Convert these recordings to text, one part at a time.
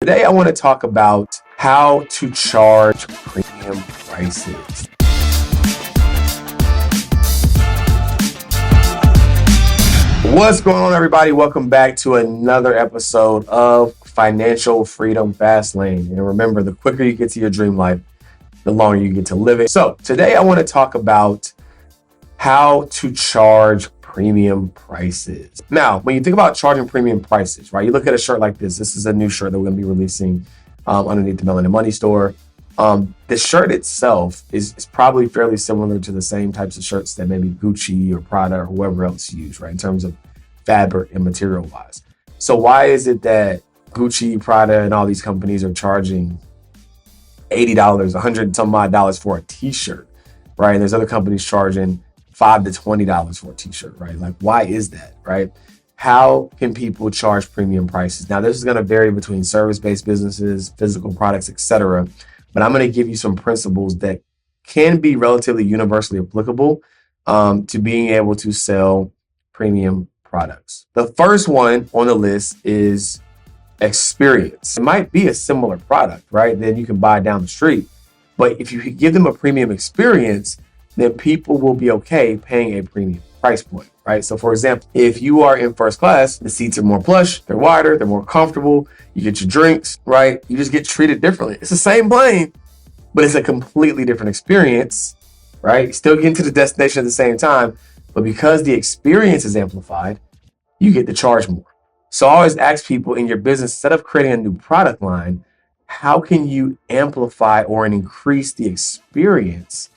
Today, I want to talk about how to charge premium prices. What's going on, everybody? Welcome back to another episode of Financial Freedom Fastlane. And remember, the quicker you get to your dream life, the longer you get to live it. So today, I want to talk about how to charge premium prices. Now, when you think about charging premium prices, right? You look at a shirt like this. This is a new shirt that we're going to be releasing underneath the Melanin Money store. The shirt itself is probably fairly similar to the same types of shirts that maybe Gucci or Prada or whoever else use, right? In terms of fabric and material wise. So why is it that Gucci, Prada, and all these companies are charging $80, $100 and some odd dollars for a t-shirt, right? And there's other companies charging $5 to $20 for a t-shirt, right? Like, why is that, right? How can people charge premium prices? Now, this is going to vary between service-based businesses, physical products, etc. But I'm going to give you some principles that can be relatively universally applicable to being able to sell premium products. The first one on the list is experience. It might be a similar product, right? Then you can buy down the street. But if you give them a premium experience, then people will be okay paying a premium price point, right? So for example, if you are in first class, the seats are more plush, they're wider, they're more comfortable, you get your drinks, right? You just get treated differently. It's the same plane, but it's a completely different experience, right? Still getting to the destination at the same time, but because the experience is amplified, you get to charge more. So I always ask people in your business, instead of creating a new product line, how can you amplify or increase the experience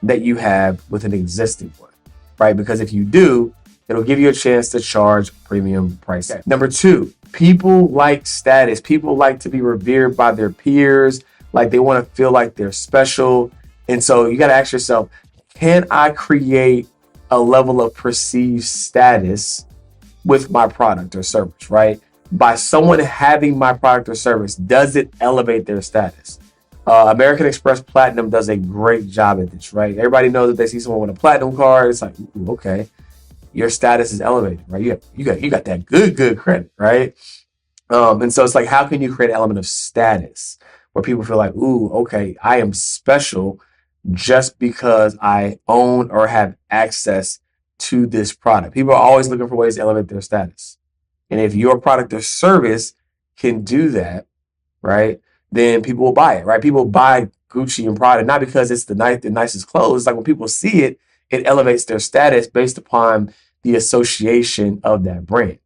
that you have with an existing one, right? Because if you do, it'll give you a chance to charge premium price. Number two, people like status. People like to be revered by their peers. Like they want to feel like they're special. And so you got to ask yourself, can I create a level of perceived status with my product or service, right? By someone having my product or service, does it elevate their status? American Express Platinum does a great job at this, right? Everybody knows that they see someone with a platinum card. It's like, ooh, okay, your status is elevated, right? You got that good credit, right? And so it's like, how can you create an element of status where people feel like, ooh, okay, I am special just because I own or have access to this product. People are always looking for ways to elevate their status. And if your product or service can do that, right, then people will buy it, right? People buy Gucci and Prada, not because it's the nicest clothes. It's like when people see it, it elevates their status based upon the association of that brand,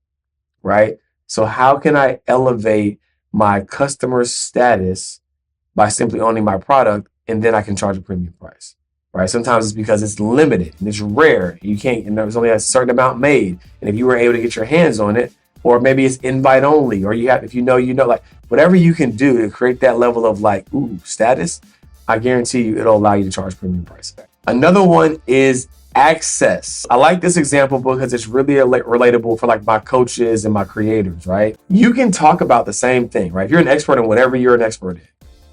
right? So how can I elevate my customer's status by simply owning my product, and then I can charge a premium price, right? Sometimes it's because it's limited and it's rare. You can't, and there's only a certain amount made. And if you were able to get your hands on it, or maybe it's invite only, or you have, if you know, like whatever you can do to create that level of like, ooh, status, I guarantee you it'll allow you to charge premium price. Another one is access. I like this example because it's really relatable for like my coaches and my creators, right? You can talk about the same thing, right? If you're an expert in whatever you're an expert in,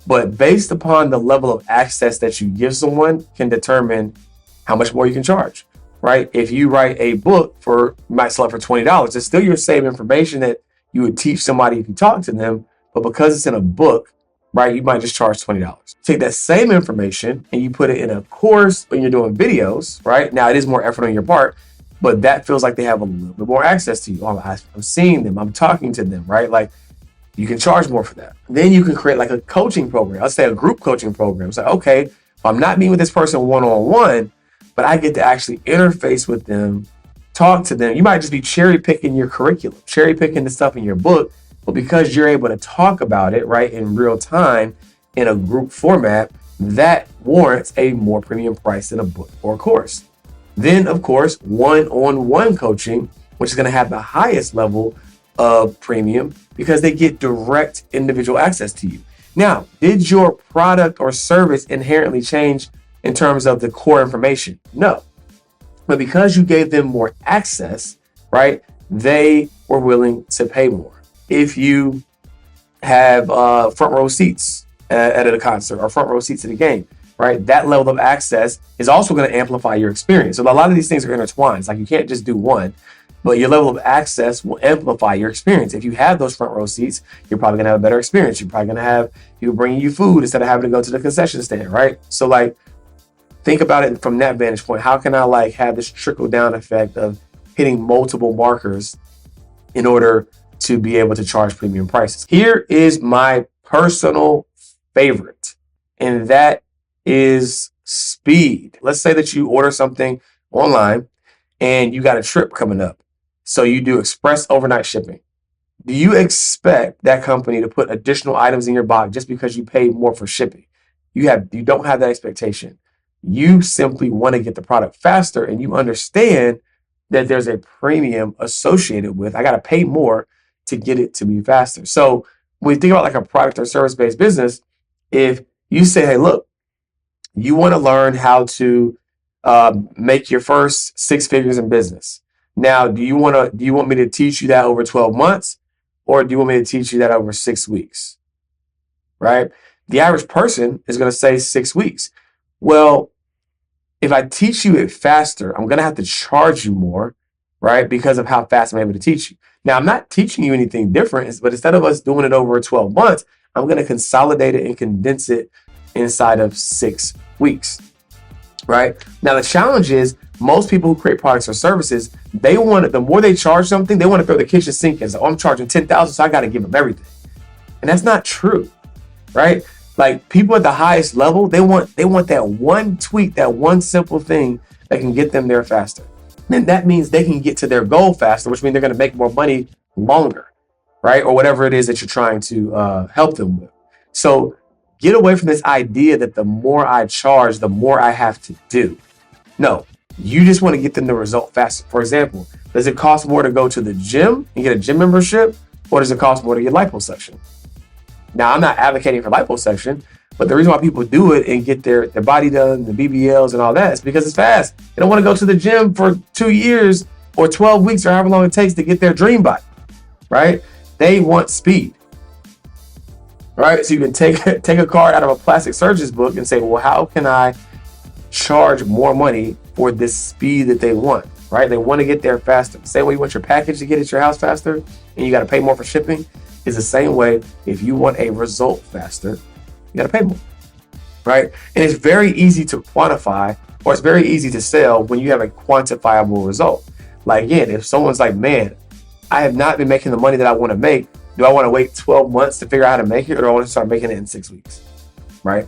but based upon the level of access that you give someone can determine how much more you can charge. Right? If you write a book you might sell it for $20, it's still your same information that you would teach somebody if you talk to them, but because it's in a book, right, you might just charge $20. Take that same information and you put it in a course when you're doing videos, right? Now it is more effort on your part, but that feels like they have a little bit more access to you. Oh, I'm seeing them, I'm talking to them, right? Like you can charge more for that. Then you can create like a coaching program. Let's say a group coaching program. It's like, okay, if I'm not meeting with this person one-on-one, but I get to actually interface with them, talk to them. You might just be cherry picking your curriculum, cherry picking the stuff in your book, but because you're able to talk about it, right, in real time in a group format, that warrants a more premium price than a book or a course. Then, of course, one-on-one coaching, which is going to have the highest level of premium because they get direct individual access to you. Now, did your product or service inherently change in terms of the core information? No. But because you gave them more access, right, they were willing to pay more. If you have front row seats at a concert or front row seats at a game, right, that level of access is also going to amplify your experience. So a lot of these things are intertwined. It's like you can't just do one. but your level of access will amplify your experience. If you have those front row seats, you're probably gonna have a better experience. You're probably gonna have people bringing you food instead of having to go to the concession stand, right? So like, think about it from that vantage point. How can I like have this trickle down effect of hitting multiple markers in order to be able to charge premium prices? Here is my personal favorite, and that is speed. Let's say that you order something online and you got a trip coming up. So you do express overnight shipping. Do you expect that company to put additional items in your box just because you paid more for shipping? You don't have that expectation. You simply want to get the product faster, and you understand that there's a premium associated with, I got to pay more to get it to be faster. So when you think about like a product or service-based business, if you say, hey, look, you want to learn how to make your first 6 figures in business. Now, do you want me to teach you that over 12 months, or do you want me to teach you that over 6 weeks? Right? The average person is going to say 6 weeks. Well, if I teach you it faster, I'm going to have to charge you more, right? Because of how fast I'm able to teach you. Now, I'm not teaching you anything different, but instead of us doing it over 12 months, I'm going to consolidate it and condense it inside of 6 weeks, right? Now, the challenge is most people who create products or services, the more they charge something, they want to throw the kitchen sink and say, oh, I'm charging $10,000, so I got to give them everything. And that's not true, right? Like, people at the highest level, they want that one tweak, that one simple thing that can get them there faster. And that means they can get to their goal faster, which means they're going to make more money longer, right? Or whatever it is that you're trying to help them with. So get away from this idea that the more I charge, the more I have to do. No, you just want to get them the result faster. For example, does it cost more to go to the gym and get a gym membership, or does it cost more to get liposuction? Now, I'm not advocating for liposuction, but the reason why people do it and get their body done, the BBLs and all that, is because it's fast. They don't want to go to the gym for 2 years or 12 weeks or however long it takes to get their dream body, right? They want speed, right? So you can take a card out of a plastic surgeon's book and say, well, how can I charge more money for this speed that they want, right? They want to get there faster. The same way you want your package to get at your house faster and you got to pay more for shipping is the same way. If you want a result faster, you got to pay more, right? And it's very easy to quantify, or it's very easy to sell when you have a quantifiable result. Like, again, if someone's like, man, I have not been making the money that I want to make. Do I want to wait 12 months to figure out how to make it, or do I want to start making it in 6 weeks, right?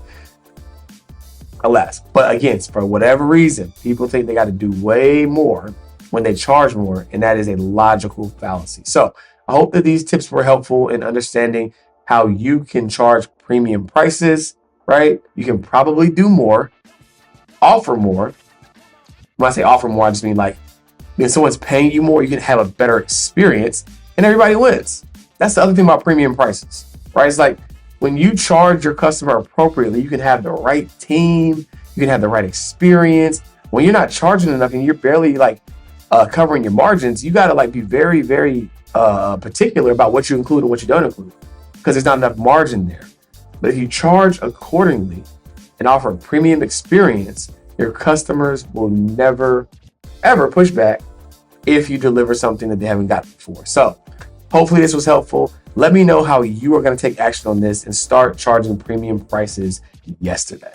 Alas, but again, for whatever reason, people think they got to do way more when they charge more, and that is a logical fallacy. So I hope that these tips were helpful in understanding how you can charge premium prices, right? You can probably do more, offer more. When I say offer more, I just mean like, when someone's paying you more, you can have a better experience and everybody wins. That's the other thing about premium prices, right? It's like when you charge your customer appropriately, you can have the right team, you can have the right experience. When you're not charging enough and you're barely like covering your margins, you got to like be very, very particular about what you include and what you don't include, because there's not enough margin there. But if you charge accordingly and offer a premium experience, your customers will never, ever push back if you deliver something that they haven't gotten before. So hopefully this was helpful. Let me know how you are going to take action on this and start charging premium prices yesterday.